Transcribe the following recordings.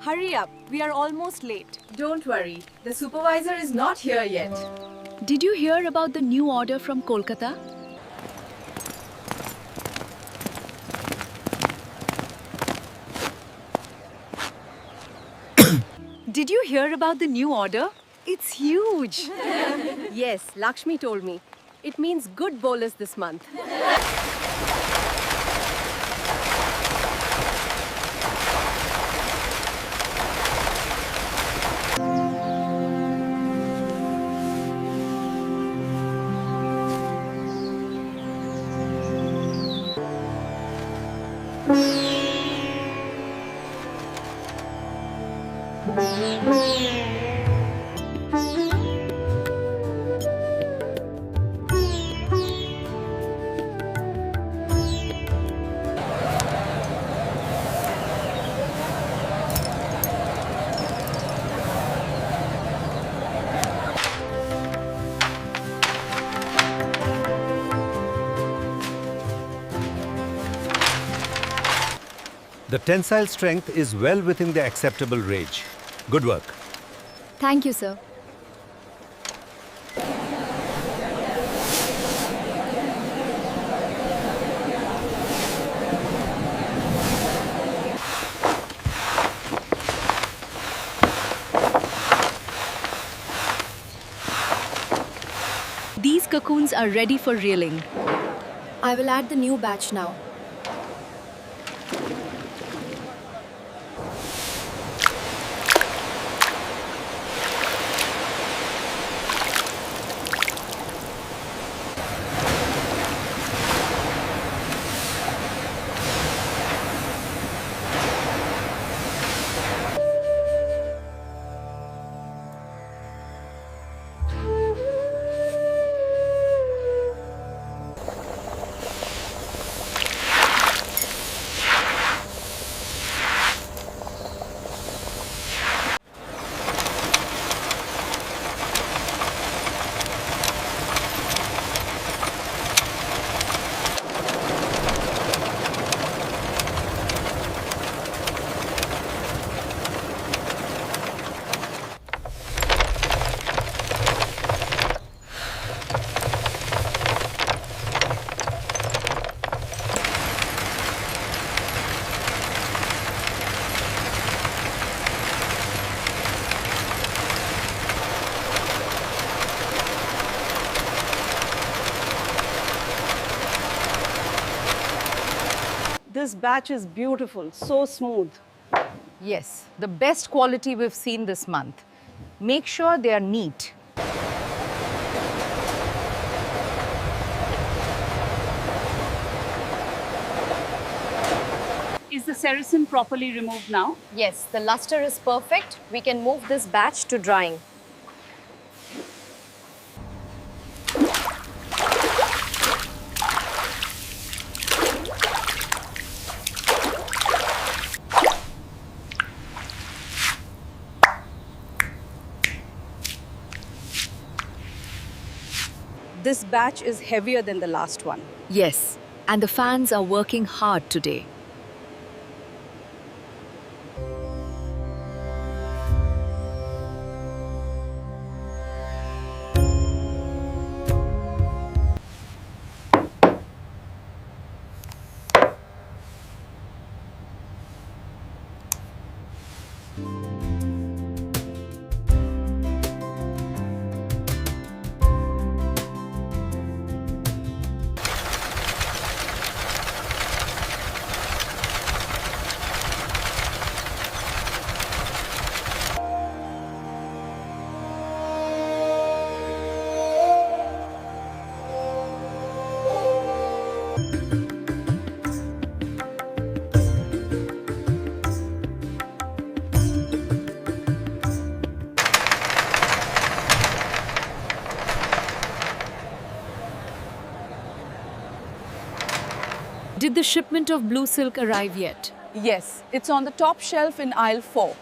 Hurry up, we are almost late. Don't worry, the supervisor is not here yet. Did you hear about the new order from Kolkata? Did you hear about the new order? It's huge. Yes, Lakshmi told me. It means good bonus this month. The tensile strength is well within the acceptable range. Good work. Thank you, sir. These cocoons are ready for reeling. I will add the new batch now. This batch is beautiful, so smooth. Yes, the best quality we've seen this month. Make sure they are neat. Is the Saracen properly removed now? Yes, the luster is perfect. We can move this batch to drying. This batch is heavier than the last one. Yes, and the fans are working hard today. Did the shipment of blue silk arrive yet? Yes, it's on the top shelf in aisle 4.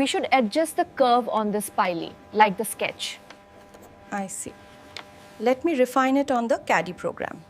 We should adjust the curve on this pilee, like the sketch. I see. Let me refine it on the caddy program.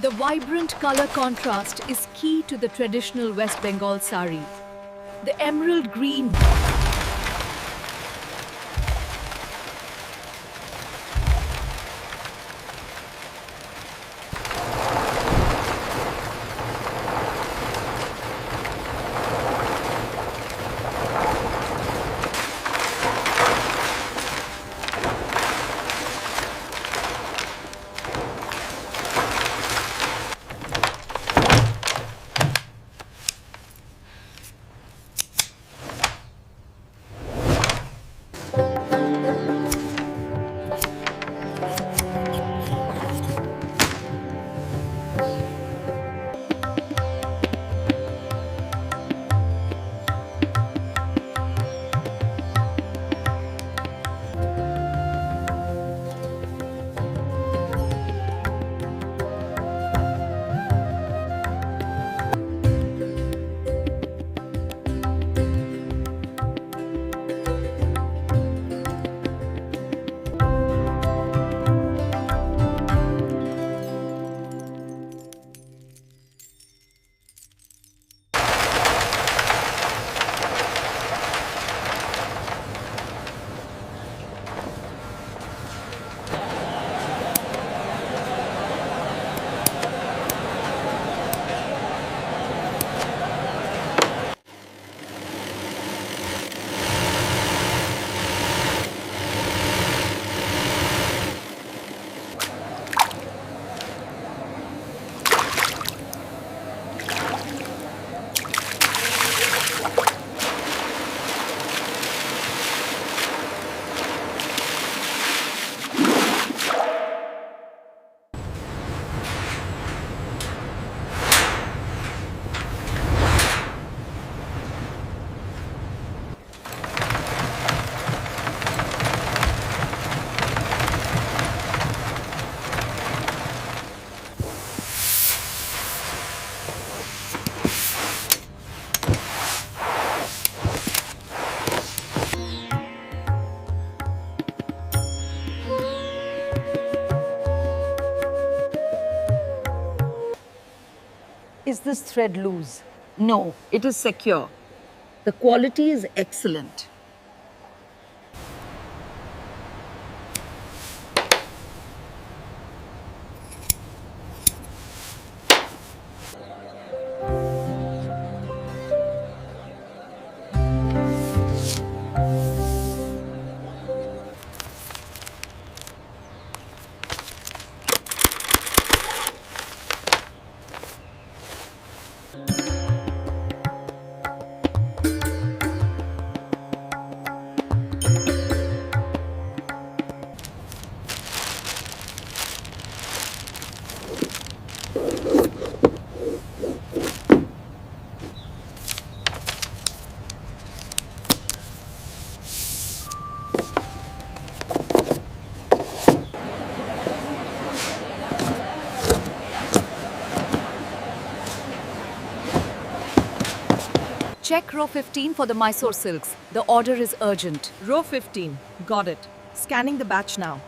The vibrant color contrast is key to the traditional West Bengal sari. The emerald green, Is this thread loose? No, it is secure. The quality is excellent. Check row 15 for the Mysore silks. The order is urgent. Row 15. Got it. Scanning the batch now.